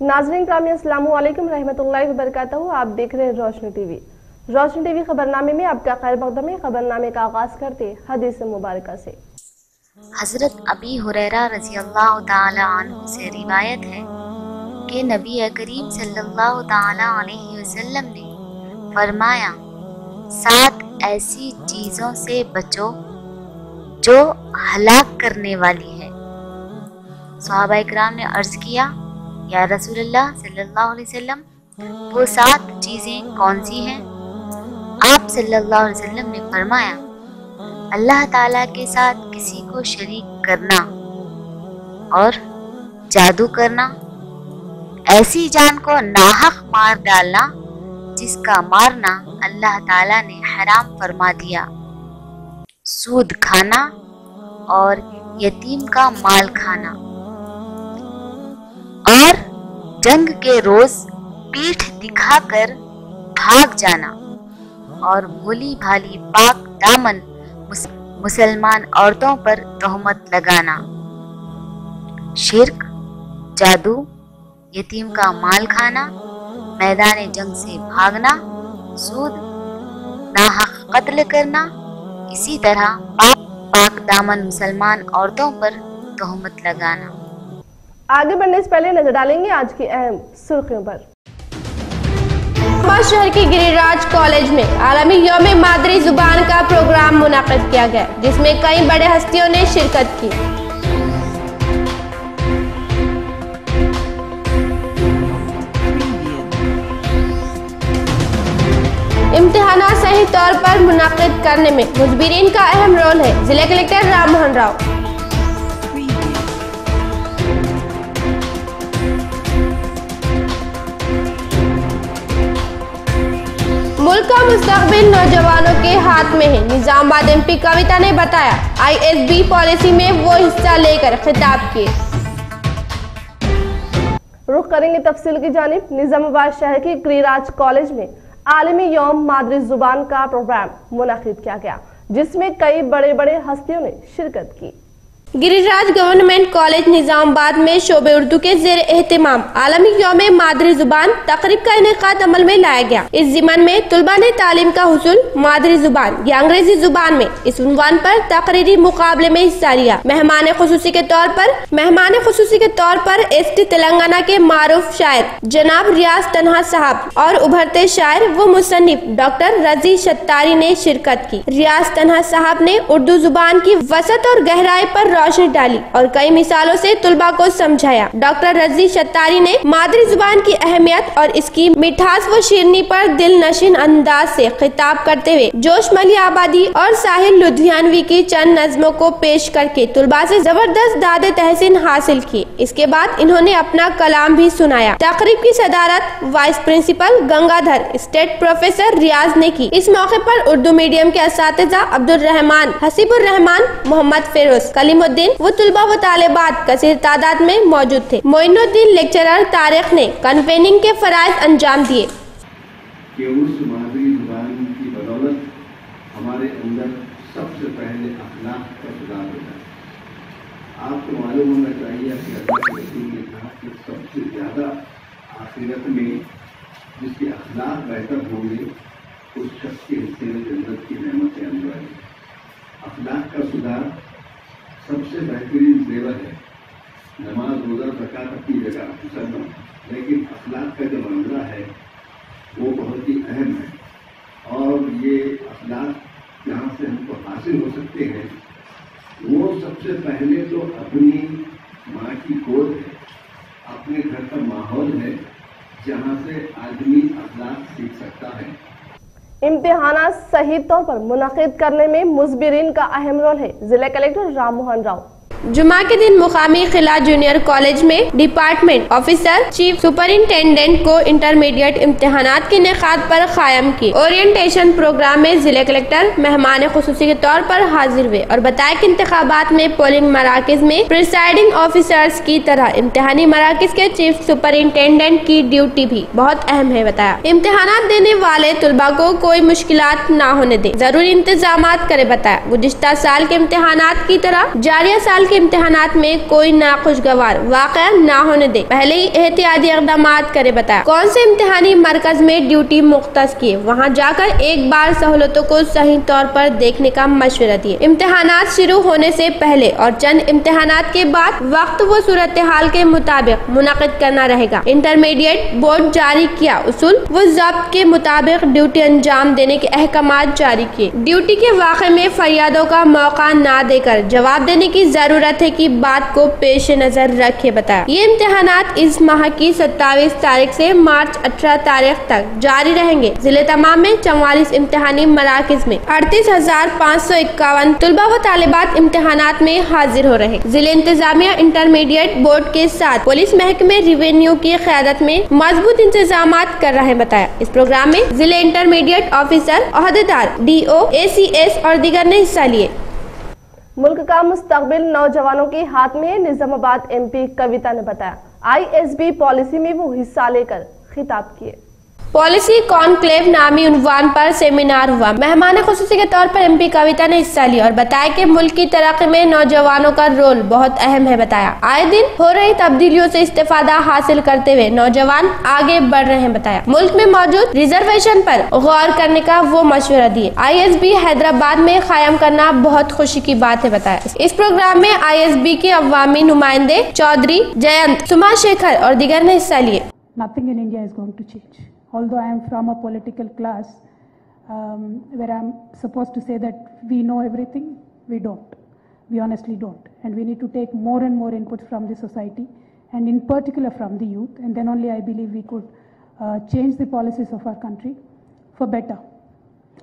नाज़रीन ग्रामी अस्सलामु अलैकुम रहमतुल्लाहि व बरकातहू। आप देख रहे हैं रोशनी टीवी। रोशनी टीवी खबरनामे में आपका खैर मक़दम है। खबरनामे का आगाज करते हदीस मुबारका से। हजरत अबी हुरैरा रज़ियल्लाहु ताला अन्हु से रिवायत है कि नबी करीम सल्लल्लाहु ताला अलैहि वसल्लम ने फरमाया, 7 ऐसी चीज़ों से बचो जो हलाक करने वाली है। सहाबा इकराम ने अर्ज़ किया, या रसूलल्लाह सल्लल्लाहु अलैहि वसल्लम, वो 7 चीज़ें कौन सी हैं? आप सल्लल्लाहु अलैहि वसल्लम ने फरमाया, अल्लाह ताला के साथ किसी को शरीक करना और जादू करना, ऐसी जान को नाहक मार डालना जिसका मारना अल्लाह ताला ने हराम फरमा दिया, सूद खाना और यतीम का माल खाना, और जंग के रोज पीठ दिखाकर भाग जाना, और भोली भाली पाक दामन मुसलमान औरतों पर तोहमत लगाना, शिर्क, जादू, यतीम का माल खाना, मैदान जंग से भागना, सूद, नाहक कत्ल करना, इसी तरह पाक दामन मुसलमान औरतों पर तोहमत लगाना। आगे बढ़ने से पहले नजर डालेंगे आज की अहम सुर्खियों पर। शहर के गिरिराज कॉलेज में आलमी यौम मादरी जुबान का प्रोग्राम मुनाकिद किया गया, जिसमें कई बड़े हस्तियों ने शिरकत की। इम्तिहानात सही तौर पर मुनाकिद करने में मुजबिरीन का अहम रोल है, जिला कलेक्टर राम मोहन राव। मुल्क का मुस्तकबिल नौजवानों के हाथ में है, निजामाबाद एमपी कविता ने बताया। ISB पॉलिसी में वो हिस्सा लेकर खिताब किए। रुख करेंगे तफसील की जानिब। निजामाबाद शहर के गिरिराज कॉलेज में आलमी यौम मादरी जुबान का प्रोग्राम मुनाकिद किया गया, जिसमें कई बड़े बड़े हस्तियों ने शिरकत की। गिरिराज गवर्नमेंट कॉलेज निजामाबाद में शोबे उर्दू के जेर एहतिमाम आलमी यौम मादरी जुबान तकरीब का इनेकाद अमल में लाया गया। इस जिमन में तुलबा ने तालीम का हुसूल मादरी जुबान या अंग्रेजी जुबान में इस उन्वान पर तकरीरी मुकाबले में हिस्सा लिया। मेहमान खुसूसी के तौर पर ST तेलंगाना के मारूफ शायर जनाब रियाज तन्हा साहब और उभरते शायर व मुसन्निफ डॉक्टर रजी शत्तारी ने शिरकत की। रियाज तन्हा साहब ने उर्दू जुबान की वसत और गहराई पर रोशनी डाली और कई मिसालों से तुलबा को समझाया। डॉक्टर रजी शत्तारी ने मादरी जुबान की अहमियत और इसकी मिठास व शीरनी पर दिल नशीन अंदाज से खिताब करते हुए जोश मली आबादी और साहिल लुधियानवी की चंद नज़्मों को पेश करके तुलबा से जबरदस्त दादे तहसीन हासिल की। इसके बाद इन्होंने अपना कलाम भी सुनाया। तकरीब की सदारत vice principal Gangadhar, state professor Riyaz ने की। इस मौके पर उर्दू मीडियम के असातिज़ा अब्दुल रहमान, हसीबुर रहमान, मोहम्मद फेरोज, कलीमुद्दीन वो तुलबा व तालिबात कसीर तादाद में मौजूद थे। मोइनुद्दीन लेक्चरर तारिख ने कन्वेनिंग के फराइज अंजाम दिए। कि उस मादरी जुबान की बदौलत हमारे अंदर सबसे पहले अखलाक का सुधार होता है। आपको मालूम होना चाहिए कि अल्लाह के रसूल ने कहा कि सबसे ज्यादा आखिरत में जिसके अखलाक बेहतर होंगे उस शख्स के हिस्से में जन्नत की नेमतें आने वाली। अखलाक का सुधार सबसे बेहतरीन जेवर है। नमाज, रोजा, ज़कात अपनी जगह मुसलमान, लेकिन अखलाक का जो मामला है वो बहुत ही अहम है। और ये अखलाक जहाँ से हमको हासिल हो सकते हैं वो सबसे पहले तो अपनी माँ की गोद है, अपने घर का माहौल है, जहाँ से आदमी अखलाक सीख सकता है। इम्तिहानात सही तौर पर मुनाकिद करने में मुजबिरीन का अहम रोल है, जिला कलेक्टर राम मोहन राव। जुमा के दिन मुकामी खिला जूनियर कॉलेज में डिपार्टमेंट ऑफिसर चीफ सुपरिंटेंडेंट को इंटरमीडिएट इम्तिहानात के इनेकाद पर कायम की ओरिएंटेशन प्रोग्राम में जिला कलेक्टर मेहमान खुसूसी के तौर पर हाजिर हुए और बताया कि इंतखाबात में पोलिंग मराकज में प्रिसाइडिंग ऑफिसर्स की तरह इम्तिहानी मराकज के चीफ सुपरिंटेंडेंट की ड्यूटी भी बहुत अहम है। बताया इम्तिहानात देने वाले तुलबा को कोई मुश्किलात न होने दे, जरूरी इंतजाम करे। बताया गुज़िश्ता साल के इम्तिहानात की तरह जारिया साल के इम्तिहानात में कोई नाखुशगवार वाक़या ना होने दे, पहले ही एहतियाती इक़दाम करे बताया। कौन से इम्तिहानी मरकज में ड्यूटी मुख्तस किए, वहाँ जाकर एक बार सहूलतों को सही तौर पर देखने का मशवरा दिए। इम्तिहानात शुरू होने से पहले और चंद इम्तिहानात के बाद वक्त व सूरत हाल के मुताबिक मुनाकिद करना रहेगा। इंटरमीडिएट बोर्ड जारी किया उसूल व ज़ब्त के मुताबिक ड्यूटी अंजाम देने के अहकामात जारी किए। ड्यूटी के वाक़े में फरियादों का मौका ना देकर जवाब देने की जरूरत है की बात को पेश नजर रखे बताया। ये इम्तिहानात इस माह की 27 तारीख से मार्च 18 तारीख तक जारी रहेंगे। जिले तमाम में 44 इम्तिहानी मराकिज में 38,551 तलबा व तालिबात इम्तिहानात में हाजिर हो रहे। जिले इंतजामिया इंटरमीडिएट बोर्ड के साथ पुलिस महकमे रिवेन्यू की क़यादत में मजबूत इंतजामात कर रहे बताया। इस प्रोग्राम में जिले इंटरमीडिएट ऑफिसर, ओहदेदार, DO, ACS और दीगर ने हिस्सा लिए। मुल्क का मुस्तकबिल नौजवानों के हाथ में, निजामाबाद MP कविता ने बताया। ISB पॉलिसी में वो हिस्सा लेकर खिताब किए। पॉलिसी कॉन्क्लेव नामी उन्वान पर सेमिनार हुआ। मेहमान खुसूसी के तौर पर MP कविता ने हिस्सा लिया और बताया कि मुल्क की तरक्की में नौजवानों का रोल बहुत अहम है बताया। आए दिन हो रही तब्दीलियों से इस्तेफादा हासिल करते हुए नौजवान आगे बढ़ रहे हैं बताया। मुल्क में मौजूद रिजर्वेशन पर गौर करने का वो मशवरा दिए। ISB हैदराबाद में कायम करना बहुत खुशी की बात है बताया। इस प्रोग्राम में ISB के अवामी नुमाइंदे चौधरी जयंत, सुमा शेखर और दीगर ने हिस्सा लिए। Nothing in India is going to change. Although I am from a political class where I am supposed to say that we know everything, we don't. We honestly don't. And we need to take more and more inputs from the society and in particular from the youth. And then only I believe we could change the policies of our country for better.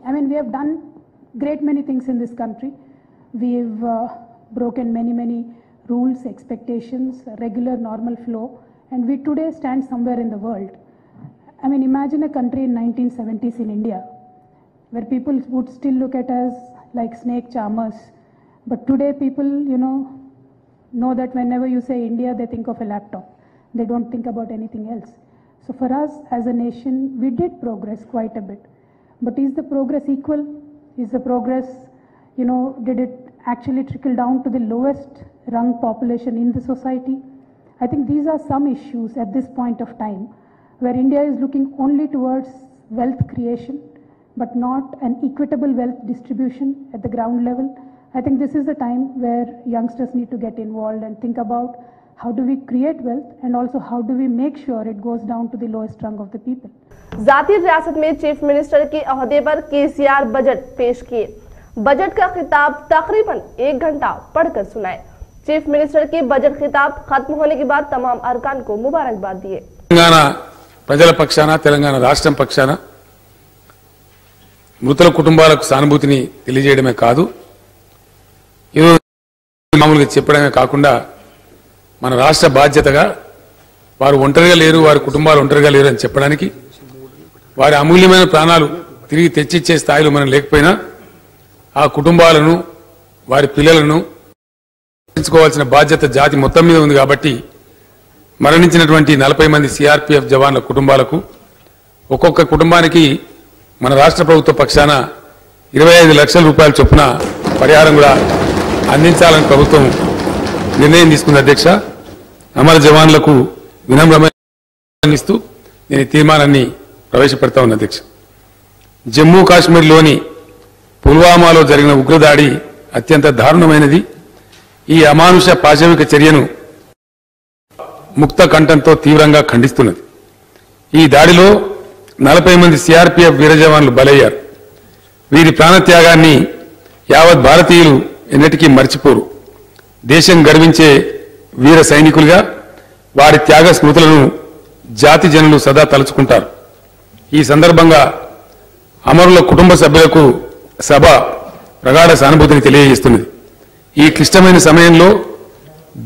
I mean, we have done great many things in this country. We've broken many rules, expectations, regular normal flow. And we today stand somewhere in the world. I mean, imagine a country in 1970s in India, where people would still look at us like snake charmers. But today people, know that whenever you say India, they think of a laptop. They don't think about anything else. So for us as a nation, we did progress quite a bit. But is the progress equal? Is the progress, did it actually trickle down to the lowest rung population in the society? I think these are some issues at this point of time, where India is looking only towards wealth creation, but not an equitable wealth distribution at the ground level. I think this is the time where youngsters need to get involved and think about how do we create wealth and also how do we make sure it goes down to the lowest rung of the people. जाती रियासत में chief minister के अहदे पर KCR budget पेश किए। Budget का खिताब तकरीबन 1 घंटा पढ़कर सुनाए। चीफ मिनिस्टर की बजट खिताब खत्म होने के बाद तमाम अरकान को मुबारकबाद दिए। ప్రజల పక్షాన, తెలంగాణ రాష్ట్రం పక్షాన మృతుల కుటుంబాలకు సానుభూతిని తెలియజేయడమే కాదు, ఈరోజు మామూలుగా చెప్పడమే కాకుండా మన రాష్ట్ర బాధ్యతగా వారు ఒంటరిగా లేరు, వారి కుటుంబాలు ఒంటరిగా లేరు అని చెప్పడానికి, వారి అమూల్యమైన ప్రాణాలు తిరిగి తెచ్చిచ్చే స్థాయిలో మనం లేకపోయినా ఆ కుటుంబాలను, వారి పిల్లలను రక్షించుకోవాల్సిన బాధ్యత జాతి మొత్తం మీద ఉంది. కాబట్టి మరణించినటువంటి 40 మంది CRPF జవాన్ల కుటుంబాలకు ఒక్కొక్క కుటుంబానికి మన రాష్ట్ర ప్రభుత్వ పక్షాన 25 లక్షల రూపాయల చొప్పున పరిహారం కూడా అందించాలని ప్రభుత్వం నిర్ణయం తీసుకుంది. అధ్యక్ష, అమర జవాన్లకు వినమ్రమైన ఇస్తూ నేను ఈ తీర్మానాన్ని ప్రవేశపెడతా ఉన్నా. అధ్యక్ష, జమ్మూ కాశ్మీర్లోని పుల్వామాలో జరిగిన ఉగ్రదాడి అత్యంత దారుణమైనది. ఈ అమానుష పాశవిక చర్యను ముక్త కంఠంతో తీవ్రంగా ఖండిస్తున్నది. ఈ దాడిలో 40 మంది CRPF వీర జవాన్లు బలయ్యారు. వీరి ప్రాణత్యాగాన్ని యావత్ భారతీయులు ఎన్నటికీ మర్చిపోరు. దేశం గర్వించే వీర సైనికులుగా వారి త్యాగ స్మృతులను జాతి జనులు సదా తలుచుకుంటారు. ఈ సందర్భంగా అమరుల కుటుంబ సభ్యులకు సభ ప్రగాఢ సానుభూతిని తెలియజేస్తున్నది. ఈ క్లిష్టమైన సమయంలో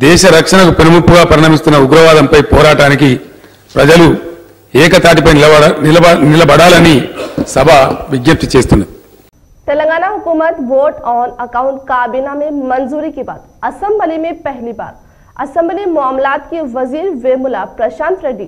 దేశ రక్షణకు పెనుముప్పుగా పరిణమిస్తున్న ఉగ్రవాదంపై పోరాటానికి ప్రజలు ఏకతాటిపై నిలబడాలని సభ విజ్ఞప్తి చేస్తున్నది. तेलंगाना हुकूमत वोट ऑन अकाउंट काबीना में मंजूरी के बाद असेंबली में पहली बार असेंबली मामलात के वजीर वेमुला प्रशांत रेड्डी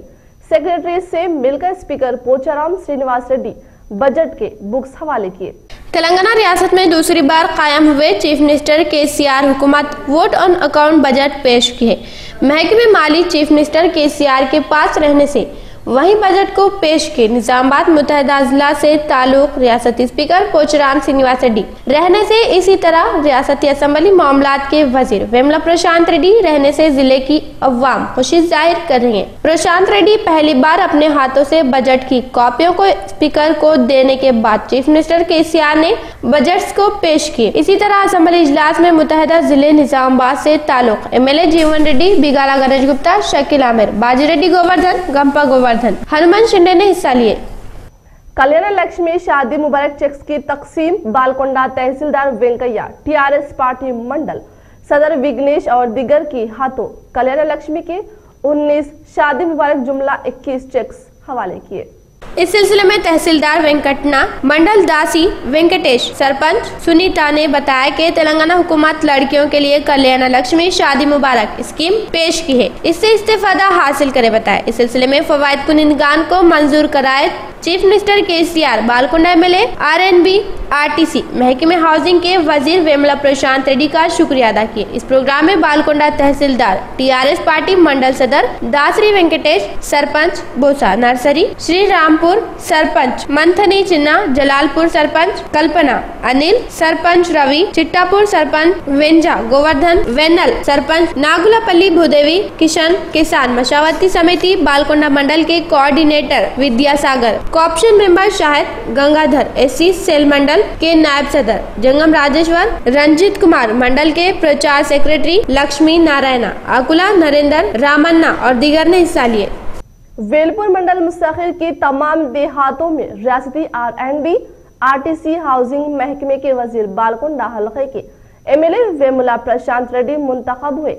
सेक्रेटरी से मिलकर स्पीकर पोचाराम श्रीनिवास रेड्डी बजट के बुक्स हवाले किए। तेलंगाना रियासत में दूसरी बार कायम हुए चीफ मिनिस्टर केसीआर हुकूमत वोट ऑन अकाउंट बजट पेश की है। महकमे माली चीफ मिनिस्टर केसीआर के पास रहने से वहीं बजट को पेश किए। निजामाबाद मुत्तहिदा जिला से ताल्लुक रियासती स्पीकर पोचराम श्रीनिवास रेड्डी रहने से, इसी तरह रियासती असेंबली मामलात के वजीर वेमला प्रशांत रेड्डी रहने से जिले की अवाम खुशी जाहिर कर रही है। प्रशांत रेड्डी पहली बार अपने हाथों से बजट की कॉपियों को स्पीकर को देने के बाद चीफ मिनिस्टर केसीआर ने बजट को पेश किए। इसी तरह असेंबली इजलास में मुत्तहिदा जिले निजामाबाद से ताल्लुक एमएलए जीवन रेड्डी, बिगाला गणेश गुप्ता, शकील आमिर, बाजी रेड्डी गोवर्धन, गंपा गोवर्धन, हनुमान शिंदे ने हिस्सा लिए। कल्याण लक्ष्मी शादी मुबारक चेक्स की तकसीम बालकोंडा तहसीलदार वेंकैया, टीआरएस पार्टी मंडल सदर विघ्नेश और दिगर की हाथों कल्याण लक्ष्मी के 19 शादी मुबारक जुमला 21 चेक्स हवाले किए। इस सिलसिले में तहसीलदार वेंकटना, मंडल दासी वेंकटेश, सरपंच सुनीता ने बताया कि तेलंगाना हुकूमत लड़कियों के लिए कल्याण लक्ष्मी शादी मुबारक स्कीम पेश की है, इससे इस्तेफादा हासिल करे बताया। इस सिलसिले में फवायद पुनिंदगान को मंजूर कराए chief minister KCR, Balkonda MLA, RNB, RTC, महकमे हाउसिंग के वजीर वेमला प्रशांत रेड्डी का शुक्रिया अदा किए। इस प्रोग्राम में बालकोंडा तहसीलदार, टीआरएस पार्टी मंडल सदर दासरी वेंकटेश, सरपंच बोसा नर्सरी, श्री रामपुर सरपंच मंथनी चिन्ना, जलालपुर सरपंच कल्पना, अनिल सरपंच रवि, चिट्टापुर सरपंच वेंजा गोवर्धन, वेन्नल सरपंच नागुलापल्ली भूदेवी, किशन किसान मशावती समिति बालकोंडा मंडल के coordinator Vidyasagar, co-option member Shahid Gangadhar, SC cell mandal के नायब सदर जंगम राजेश्वर, रंजीत कुमार, मंडल के प्रचार सेक्रेटरी लक्ष्मी नारायणा, आकुला नरेंद्र, रामन्ना और दीगर ने हिस्सा लिए। वेलपुर मंडल मुस्तकिल की तमाम देहातों में रियासती आरएनबी, आरटीसी, हाउसिंग महकमे के वजीर बालकोंडा हल्के के एमएलए वेमुला प्रशांत रेड्डी मुंतखब हुए।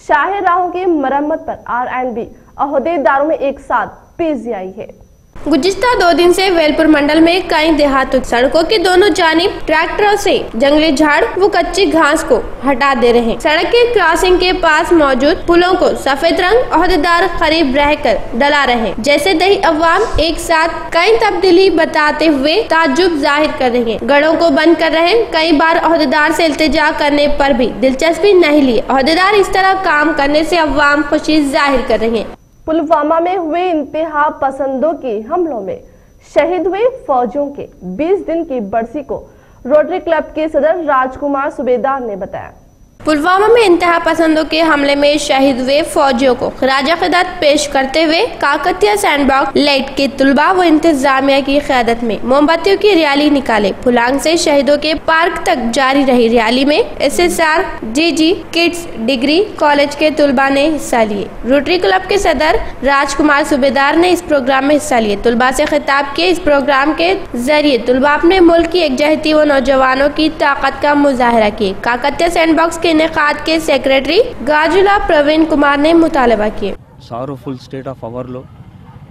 शाही राहों की मरम्मत पर आरएनबी अहदेदारों में एक साथ तेजी आई है। गुज़िश्ता 2 दिन से वेलपुर मंडल में कई देहातों सड़कों के दोनों जानिब ट्रैक्टरों से जंगली झाड़ व कच्ची घास को हटा दे रहे हैं। सड़क के क्रॉसिंग के पास मौजूद पुलों को सफेद रंग अहदेदार करीब रहकर डला रहे हैं। जैसे दही अवाम एक साथ कई तब्दीली बताते हुए ताज्जुब जाहिर कर रहे हैं। गढ़ों को बंद कर रहे हैं। कई बार अहदेदार से इल्तिजा करने पर भी दिलचस्पी नहीं लिए। अहदेदार इस तरह काम करने से अवाम खुशी जाहिर कर रहे हैं। पुलवामा में हुए इंतहा पसंदों के हमलों में शहीद हुए फौजियों के 20 दिन की बरसी को रोटरी क्लब के सदर राजकुमार सुबेदार ने बताया। पुलवामा में इंतहा पसंदों के हमले में शहीद हुए फौजियों को खिराज अक़ीदत पेश करते हुए काकतिया सैंडबॉक्स लाइट के तुलबा व इंतजामिया की क़यादत में मोमबत्तियों की रैली निकाले। फुलांग से शहीदों के पार्क तक जारी रही रैली में एसएसआर, जीजी किड्स डिग्री कॉलेज के तुलबा ने हिस्सा लिए। रोटरी क्लब के सदर राजकुमार सुबेदार ने इस प्रोग्राम में हिस्सा लिए। तुलबा से खिताब किए। इस प्रोग्राम के जरिए तुलबा अपने मुल्क की एकजहती व नौजवानों की ताकत का मुजाहरा किए। काकतिया सैंडबॉक्स के इनेकाद के सेक्रेटरी गाजुला प्रवीण कुमार ने मुतालबा किए। సారోఫుల్ స్టేట్ ఆఫ్ అవర్లో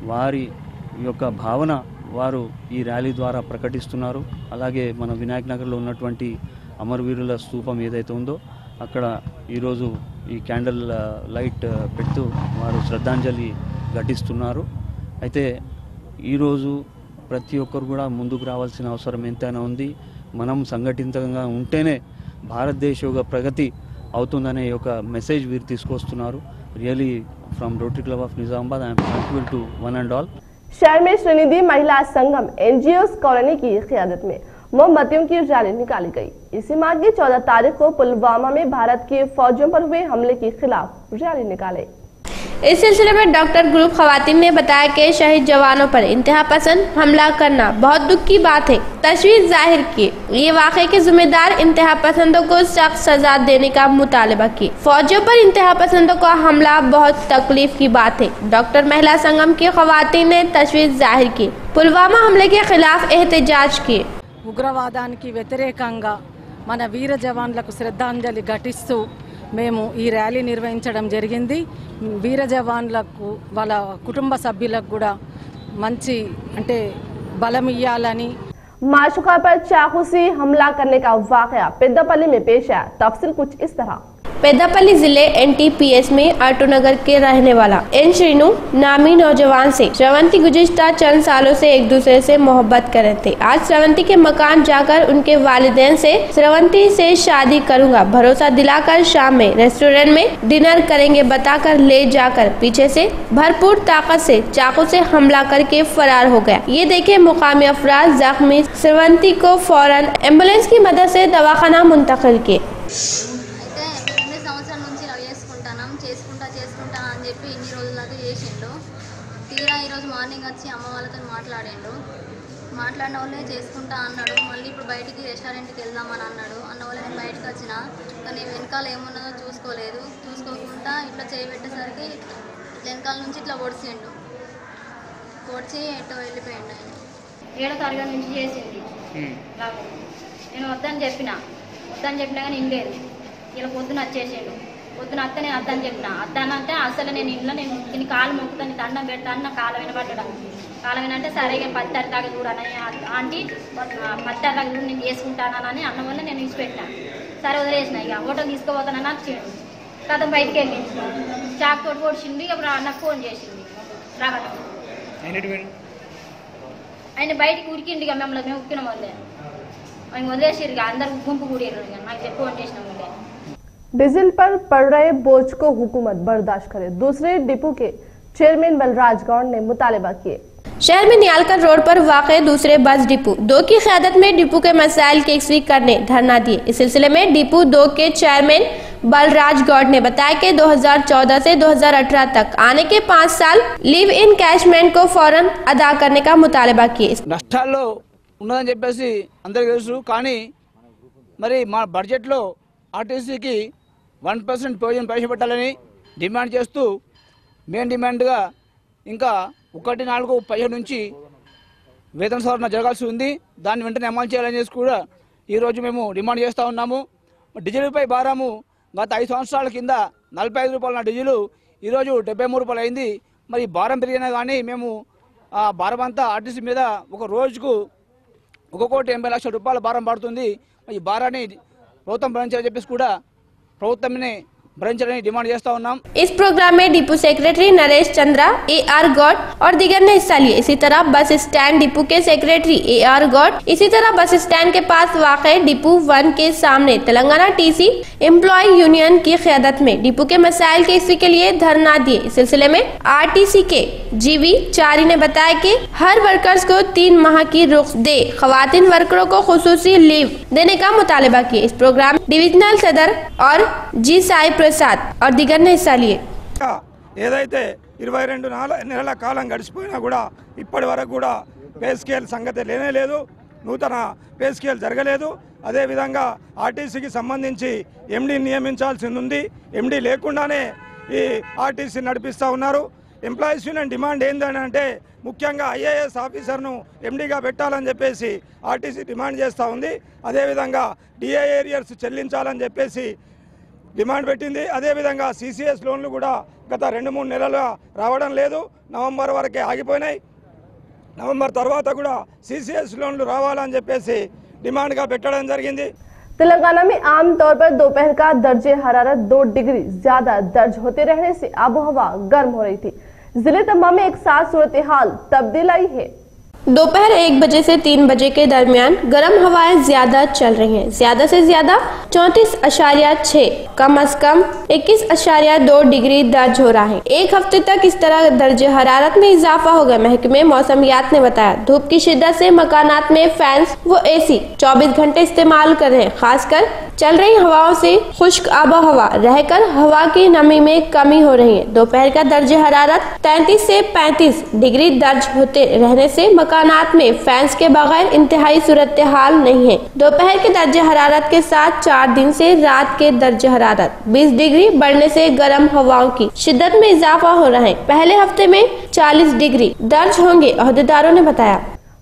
వారి యొక్క భావన వారు ఈ ర్యాలీ ద్వారా ప్రకటిస్తున్నారు. అలాగే మన వినాయక్ నగర్లో ఉన్నటువంటి అమరవీరుల స్తూపం ఏదైతే ఉందో అక్కడ ఈరోజు ఈ క్యాండిల్ లైట్ పెడుతూ వారు శ్రద్ధాంజలి ఘటిస్తున్నారు. అయితే ఈరోజు ప్రతి ఒక్కరు కూడా ముందుకు రావాల్సిన అవసరం ఎంతైనా ఉంది. మనం సంఘటితంగా ఉంటేనే భారతదేశ యొక్క ప్రగతి అవుతుందనే ఒక మెసేజ్ వీరు తీసుకొస్తున్నారు. Really from rotary club of Nizamabad I am thankful to one and all. शहर में श्रीनिधि महिला संगम एनजीओस कॉलोनी की क़यादत में मोमबत्तियों की रैली निकाली गई। इसी माह की 14 तारीख को पुलवामा में भारत के फौजियों पर हुए हमले के खिलाफ रैली निकाले। इस सिलसिले में डॉक्टर ग्रुप खवातीन ने बताया कि शहीद जवानों पर इंतहा पसंद हमला करना बहुत दुख की बात है। तशवीश जाहिर की ये वाक़े के जिम्मेदार इंतहा पसंदों को सख्त सजा देने का मुतालबा किए। फौजियों पर इंतहा पसंदों का हमला बहुत तकलीफ की बात है। डॉक्टर महिला संगम की खवातीन ने तशवीश जाहिर की। पुलवामा हमले के खिलाफ एहतजाज किए। ఉగ్రవాదానికి వ్యతిరేకంగా మన వీర జవాన్లకు శ్రద్ధాంజలి ఘటిస్తూ మేము ఈ ర్యాలీ నిర్వహించడం జరిగింది। వీర జవాన్లకు వాళ్ళ కుటుంబ సభ్యులకు కూడా మంచి అంటే బలం ఇయ్యాలని। माशुका पर चाकू से हमला करने का वाकया पेद्दापल्ली में पेश आया। तफसील कुछ इस तरह। पेद्दापल्ली जिले NTPS में आटोनगर के रहने वाला एन श्रीनु नामी नौजवान से श्रवंती गुज़िश्ता चंद सालों से एक दूसरे से मोहब्बत कर रहे थे। आज श्रवंती के मकान जाकर उनके वालिदैन से श्रवंती से शादी करूंगा भरोसा दिलाकर शाम में रेस्टोरेंट में डिनर करेंगे बताकर ले जाकर पीछे से भरपूर ताकत से चाकू से हमला करके फरार हो गया। ये देखे मुकामी अफराद जख्मी श्रवंती को फौरन एम्बुलेंस की मदद से दवाखाना मुंतकिल किए। మాట్లాడిన వాళ్ళే చేసుకుంటా అన్నాడు మళ్ళీ ఇప్పుడు బయటికి రెస్టారెంట్కి వెళ్దామని అన్నాడు అన్న వాళ్ళ నేను బయటకు వచ్చిన కానీ వెనకాల ఏమున్నదో చూసుకోకుండా ఇట్లా చేయబెట్టేసరికి వెనకాల నుంచి ఇట్లా పొడిచిండు పొడిచి ఎట్టో వెళ్ళిపోయిండు ఆయన 7వ తరగతి నుంచి చేసింది నేను వద్దని చెప్పినా కానీ ఇండేది ఇలా పొద్దున వచ్చేసిండు పొద్దున అత్త నేను అద్దని చెప్పిన అద్దానంటే అసలు నేను ఇంట్లో నేను దీని కాలు మొక్కుతాను దండం పెడతాను నా కాలు వినబడ్డాడు కాలు వినంటే సరే 10 దాకా చూడని ఆంటీ 10 దాకా చూడు నేను చేసుకుంటానని అన్న వల్ల నేను ఇచ్చిపెట్టాను సరే వదిలేసిన ఇక హోటల్ తీసుకుపోతానని నాకు చేయడు కథ బయటికి వెళ్ళి చాక్ తోటి పొడిచింది అప్పుడు నాకు ఫోన్ చేసింది ఆయన బయటికి ఉరికిండి ఇక మిమ్మల్ని మేము ఉక్కిన వాళ్ళే ఆయన వదిలేసారు ఇక అందరు గుంపు కూడారు ఇక నాకు ఫోన్ చేసిన వాళ్ళే। डीजल पर पड़ रहे बोझ को हुकूमत बर्दाश्त करे, दूसरे डिपो के चेयरमैन बलराज गौड़ ने मुतालबा किए। शहर में नियालकर रोड पर वाक़ दूसरे बस डिपो 2 की क़यादत में डिपो के मसाइल के एक्सवी करने धरना दिए। इस सिलसिले में डिपो 2 के चेयरमैन बलराज गौड़ ने बताया कि 2014 से 2018 तक आने के 5 साल लीव इन कैशमेंट को फौरन अदा करने का मुतालबा किए। నష్టాల్లో ఉన్నదని చెప్పేసి అందరికీ తెలుసు కానీ మరి మా బడ్జెట్లో ఆర్టీసీకి 1% ప్రవేశపెట్టాలని డిమాండ్ చేస్తూ మెయిన్ డిమాండ్గా ఇంకా 1/4 నుంచి వేతన సవరణ జరగాల్సి ఉంది దాన్ని వెంటనే అమలు చేయాలని చేసి కూడా ఈరోజు మేము డిమాండ్ చేస్తూ ఉన్నాము। డీజిల్పై భారము గత 5 సంవత్సరాల కింద 45 రూపాయల డీజిల్ ఈరోజు 73 రూపాయలు అయింది। మరి భారం పెరిగినా కానీ మేము ఆ భారం అంతా ఆర్టీసీ మీద ఒక రోజుకు 1,80,00,000 రూపాయల భారం పడుతుంది। ఈ భారాన్ని ప్రభుత్వం భరించాలని చెప్పేసి కూడా ప్రభుత్వమే भ्रंचरणी डिमांड చేస్తా ఉన్నాం। इस प्रोग्राम में depot secretary Naresh Chandra AR Goud और दीगर ने हिस्सा लिए। इसी तरह बस स्टैंड डिपो के सेक्रेटरी AR गौड़, इसी तरह बस स्टैंड के पास वाक़े डिपो 1 के सामने तेलंगाना TC एम्प्लॉय यूनियन की क़यादत में डिपो के मसाइल के इसी के लिए धरना दिए। इस सिलसिले में RTC के GV चारी ने बताया कि हर वर्कर्स को 3 माह की रुख्सत दे ख़वातीन वर्करों को खुसूसी लीव देने का मुतालबा किए। इस प्रोग्राम डिविजनल सदर और G साई प्रसाद और दिगर ने हिस्सा लिए। ఏదైతే 22 నెలల కాలం గడిచిపోయినా కూడా ఇప్పటి వరకు కూడా పే స్కేల్ సంగతి లేనే లేదు, నూతన పే స్కేల్ జరగలేదు। అదే విధంగా ఆర్టీసీకి సంబంధించి ఎండీ నియమించాల్సి ఉంది, ఎండీ లేకుండానే ఈ ఆర్టీసీ నడిపిస్తూ ఉన్నారు। ఎంప్లాయీస్ యూనియన్ డిమాండ్ ఏంటంటే ముఖ్యంగా IAS ఆఫీసర్ను ఎండీగా పెట్టాలని చెప్పేసి ఆర్టీసీ డిమాండ్ చేస్తూ ఉంది। అదేవిధంగా DA ఏరియర్స్ చెల్లించాలని చెప్పేసి డిమాండ్ పెట్టింది। అదేవిధంగా CCS లోన్లు కూడా గత 2-3 నెలలుగా రావడం లేదు, నవంబర్ వరకే ఆగిపోయినాయి। నవంబర్ తర్వాత కూడా CCS లోన్లు రావాలని చెప్పేసి డిమాండ్గా పెట్టడం జరిగింది। तेलंगाना में आमतौर पर दोपहर का दर्जे हरारत 2 डिग्री ज्यादा दर्ज होते रहने से आबोहवा गर्म हो रही थी। जिले तमाम में एक साथ सूरत हाल तब्दील आई है। दोपहर 1 बजे से 3 बजे के दरमियान गर्म हवाएं ज्यादा चल रही हैं। ज्यादा से ज्यादा 34.6, कम से कम 21.2 डिग्री दर्ज हो रहा है। एक हफ्ते तक इस तरह दर्जे हरारत में इजाफा हो गया। महकमे मौसमियात ने बताया धूप की शिद्दत से मकानात में फैंस व AC 24 घंटे इस्तेमाल कर रहे हैं। खासकर चल रही हवाओं से खुश्क आबोहवा रहकर हवा की नमी में कमी हो रही है। दोपहर का दर्जे हरारत 33 से 35 डिग्री दर्ज होते रहने से मकानात में फैंस के बगैर इंतहाई सूरत हाल नहीं है। दोपहर के दर्जे हरारत के साथ 4 दिन से रात के दर्जे हरारत 20 डिग्री बढ़ने से गर्म हवाओं की शिद्दत में इजाफा हो रहा है। पहले हफ्ते में 40 डिग्री दर्ज होंगे, अहदेदारों ने बताया।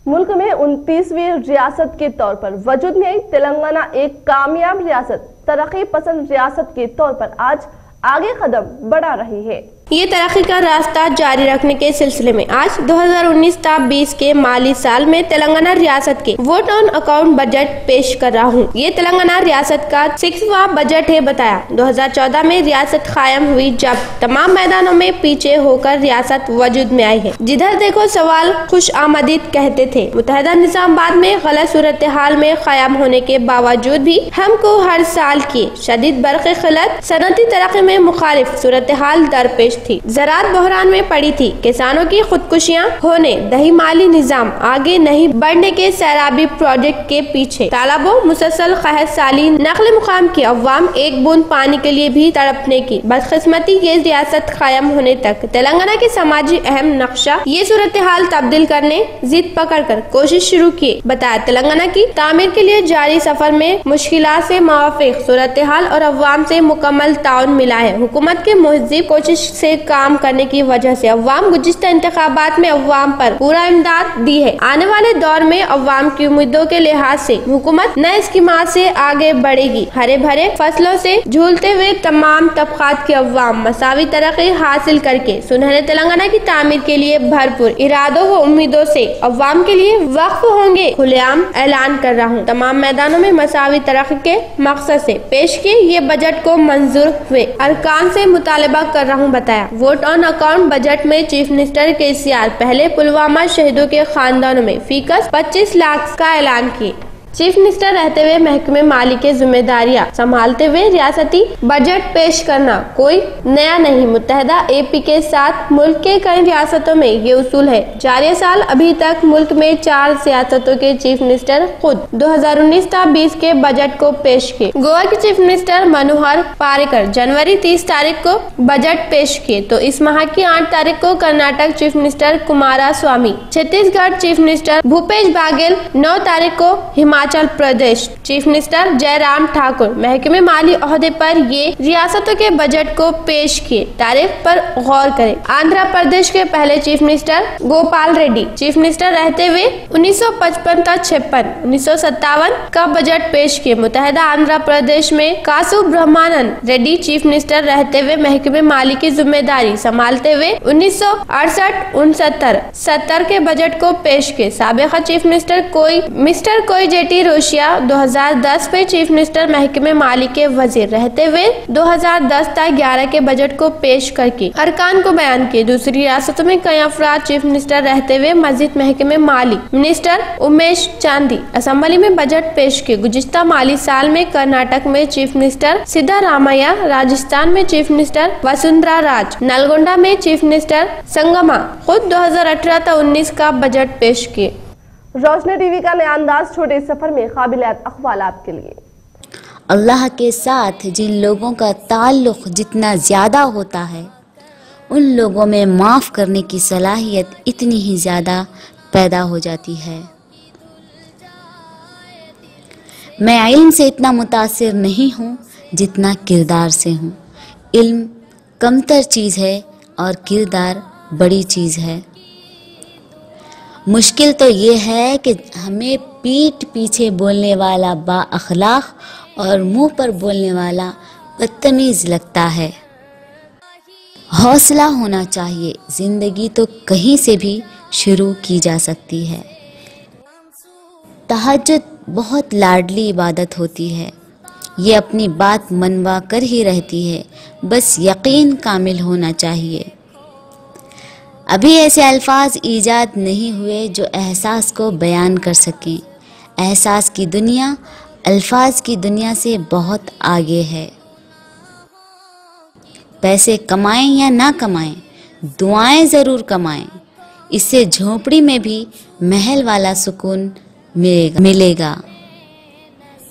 मुल्क में 29वीं रियासत के तौर पर वजूद में आई तेलंगाना एक कामयाब रियासत, तरक्की पसंद रियासत के तौर पर आज आगे कदम बढ़ा रही है। ये तरक्की का रास्ता जारी रखने के सिलसिले में आज 2019-20 के माली साल में तेलंगाना रियासत के वोट ऑन अकाउंट बजट पेश कर रहा हूँ। ये तेलंगाना रियासत का 6वां बजट है। बताया 2014 में रियासत कायम हुई जब तमाम मैदानों में पीछे होकर रियासत वजूद में आई है। जिधर देखो सवाल खुश आमदीद कहते थे। मुतहदा निजामाबाद में गलत सूरत हाल में कायम होने के बावजूद भी हमको हर साल की शदीद बरक़ खिलत सनती तरक्की में मुखालिफ सूरत हाल दरपेश थी। ज़राअत बहरान में पड़ी थी। किसानों की खुदकुशियां होने, दही माली निजाम आगे नहीं बढ़ने के सैराबी प्रोजेक्ट के पीछे तालाबों मुसलसल कहत साली नकल मुकाम की अवाम एक बूंद पानी के लिए भी तड़पने की बदकिस्मती ये रियासत कायम होने तक तेलंगाना के समाजी अहम नक्शा ये सूरत हाल तब्दील करने जिद पकड़ कर कोशिश शुरू की। बताया तेलंगाना की तामीर के लिए जारी सफर में मुश्किलात से मुवाफिक सूरत हाल और अवाम से मुकम्मल ताउन मिला है। हुकूमत के मुहज़्ज़िब कोशिश से काम करने की वजह से अवाम गुज़िश्ता इंतखाबात में अवाम पर पूरा इमदाद दी है। आने वाले दौर में अवाम की उम्मीदों के लिहाज से हुकूमत नए स्कीमात से आगे बढ़ेगी। हरे भरे फसलों से झूलते हुए तमाम तबकात के अवाम मसावी तरक्की हासिल करके सुनहरे तेलंगाना की तामीर के लिए भरपूर इरादों व उम्मीदों से अवाम के लिए वक्फ होंगे। खुलेआम ऐलान कर रहा हूँ, तमाम मैदानों में मसावी तरक्की के मकसद से पेश किए ये बजट को मंजूर हुए अरकान से मुतालबा कर रहा हूँ। बताया वोट ऑन अकाउंट बजट में चीफ मिनिस्टर केसीआर पहले पुलवामा शहीदों के खानदानों में फीकस 25 लाख का ऐलान किए। चीफ मिनिस्टर रहते हुए महकमे माली के जिम्मेदारियां संभालते हुए रियासती बजट पेश करना कोई नया नहीं। मुत्तहदा एपी के साथ मुल्क के कई रियासतों में ये उसूल है। जारी साल अभी तक मुल्क में 4 रियासतों के चीफ मिनिस्टर खुद 2019-20 के बजट को पेश किए। गोवा के चीफ मिनिस्टर मनोहर पारिकर जनवरी 30 तारीख को बजट पेश किए तो इस माह की 8 तारीख को कर्नाटक चीफ मिनिस्टर कुमारा स्वामी, छत्तीसगढ़ चीफ मिनिस्टर भूपेश बाघेल, 9 तारीख को हिमाचल प्रदेश चीफ मिनिस्टर जयराम ठाकुर महकमे माली ओहदे पर ये रियासतों के बजट को पेश किए। तारीख पर गौर करें। आंध्र प्रदेश के पहले chief minister Gopal Reddy chief minister रहते हुए 1955-56, 1957 का बजट पेश किए। मुतहदा आंध्र प्रदेश में कासु ब्रह्मानंद रेड्डी चीफ मिनिस्टर रहते हुए महकमे माली की जिम्मेदारी संभालते हुए 1968-69-70 के बजट को पेश किए। साबिका चीफ मिनिस्टर मिस्टर कोई रोशिया 2010 में चीफ मिनिस्टर महकमे माली के वजीर रहते हुए 2010-11 के बजट को पेश करके अरकान को बयान किए। दूसरी रियासतों में कई अफराद चीफ मिनिस्टर रहते हुए मजीद महकमे माली मिनिस्टर उमेश चांदी असेंबली में बजट पेश किए। गुज़िश्ता माली साल में कर्नाटक में चीफ मिनिस्टर सिद्धारामैया, राजस्थान में चीफ मिनिस्टर वसुंधरा राज, नलगोंडा में चीफ मिनिस्टर संगमा खुद 2018-19 का बजट पेश किए। रोशनी टीवी का नया अंदाज छोटे सफर में काबिलात अखबार आपके लिए। अल्लाह के साथ जिन लोगों का ताल्लुक़ जितना ज़्यादा होता है उन लोगों में माफ़ करने की सलाहियत इतनी ही ज़्यादा पैदा हो जाती है। मैं इल्म से इतना मुतासिर नहीं हूँ जितना किरदार से हूँ। इल्म कमतर चीज़ है और किरदार बड़ी चीज़ है। मुश्किल तो ये है कि हमें पीठ पीछे बोलने वाला बाअखलाक और मुंह पर बोलने वाला बदतमीज़ लगता है। हौसला होना चाहिए। ज़िंदगी तो कहीं से भी शुरू की जा सकती है। तहज्जुद बहुत लाडली इबादत होती है। ये अपनी बात मनवा कर ही रहती है, बस यकीन कामिल होना चाहिए। अभी ऐसे अल्फाज ईजाद नहीं हुए जो एहसास को बयान कर सकें। एहसास की दुनिया अल्फाज की दुनिया से बहुत आगे है। पैसे कमाएं या ना कमाएं, दुआएं ज़रूर कमाएं। इससे झोपड़ी में भी महल वाला सुकून मिलेगा।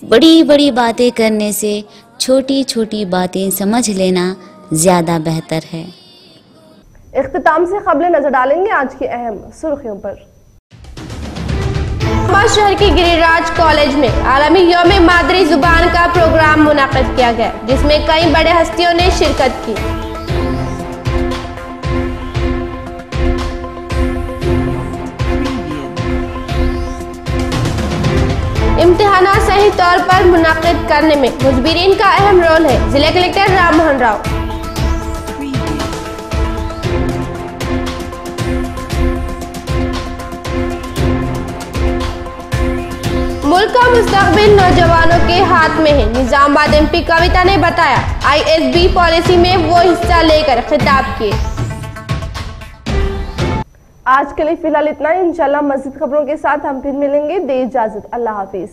बड़ी बड़ी बातें करने से छोटी छोटी बातें समझ लेना ज़्यादा बेहतर है। इख्तिताम से खबरें नजर डालेंगे आज की अहम सुर्खियों पर। शहर की गिरिराज कॉलेज में आलमी यौम मादरी जुबान का प्रोग्राम मुनाकिद किया गया, जिसमें कई बड़े हस्तियों ने शिरकत की। इम्तिहानात सही तौर पर मुनाकिद करने में मुजबिरीन का अहम रोल है। जिला कलेक्टर राम मोहन राव। का मुस्तकबिल नौजवानों के हाथ में है। निजामाबाद MP कविता ने बताया, ISB पॉलिसी में वो हिस्सा लेकर खिताब किए। आज के लिए फिलहाल इतना ही। इंशाल्लाह मज़ीद खबरों के साथ हम फिर मिलेंगे। दे इजाजत, अल्लाह हाफिज।